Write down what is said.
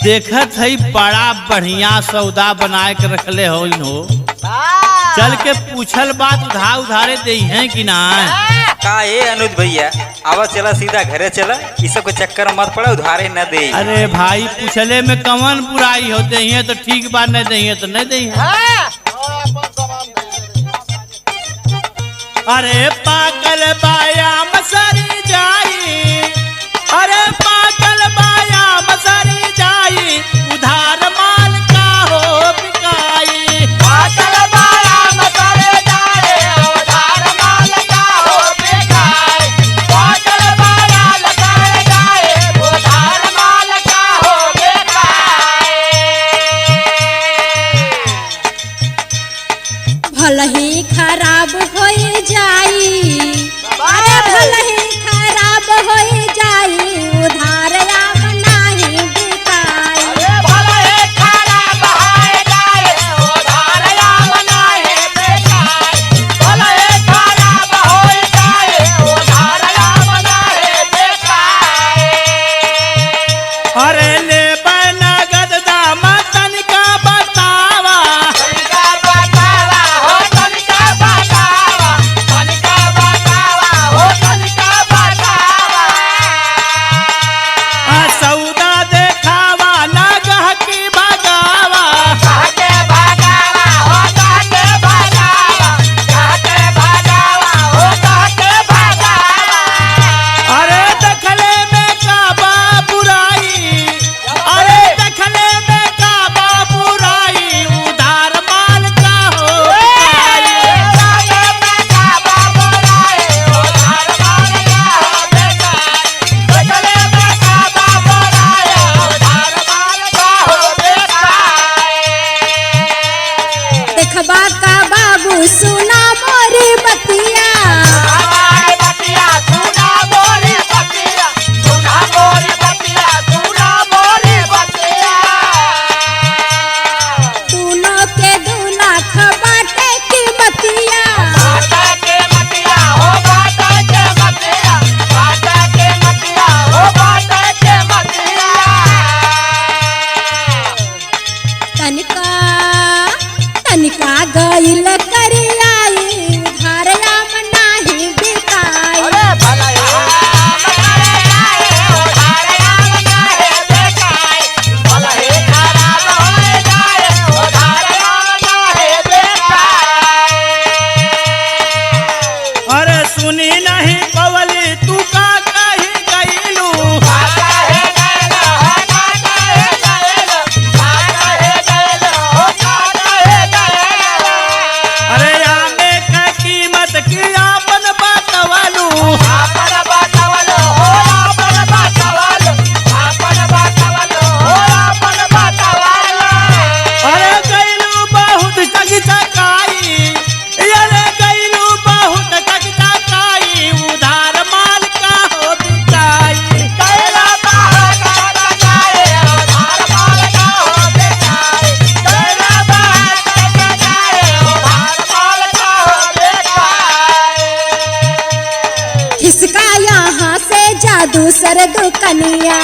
देखत है बड़ा बढ़िया सौदा बना के रखले हो। चल के पूछल बात उधारे दे हैं कि ना। का ये अनुज भैया आवा चला सीधा घरे चला, इस सब के चक्कर मत पड़ा, उधारे न दे। अरे भाई पूछले में कवन बुराई होते हैं तो ठीक बात, नहीं दे तो नहीं दे। अरे पाकल बाया मसरी जाई, अरे पाकल बाया मसरी जाई, उधार माल का हो बिकाई। पाकल बाया मसरी जाई, उधार माल का हो बिकाई। पाकल बाया मसरी जाई, उधार माल का हो बिकाई। भल ही खराब हो जाई, अरे भल ही खराब हो जाई, उधार अब नहीं बिकाई। भल ही खराब हो जाई, उधार अब नहीं बिकाई। भल ही खराब हो जाई, उधार अब नहीं बिकाई। अरे ले नगद दाम तनिका बतावा, तनिका बतावा हो, तनिका बतावा, तनिका बतावा हो, तनिका बतावा। सौदा देखावा ना गहकी भगावा। कहके भगावा हो, कहके भगावा, कहके भगावा हो, कहके भगावा। अरे दखले में काबा बुराई, अरे दखले में काबा बुराई, उधार माल का हो बिकाई। देखबा का बाबू सुना मोरी बतिया, दूनो के 2 लाख बाटे की बतिया। तनिका तनिका गइल करियाई, उधार अब नहीं बिकाई। अरे सुनी नहीं पवली तू का कही गईलू। अरे आमे का कीमत की आपन बतवलू। अरे गईलू बहुत चकचकाई, अरे गईलू बहुत चकचकाई, उधार माल का हो बिकाई। इसका यहाँ से जादू सर दुकनिया।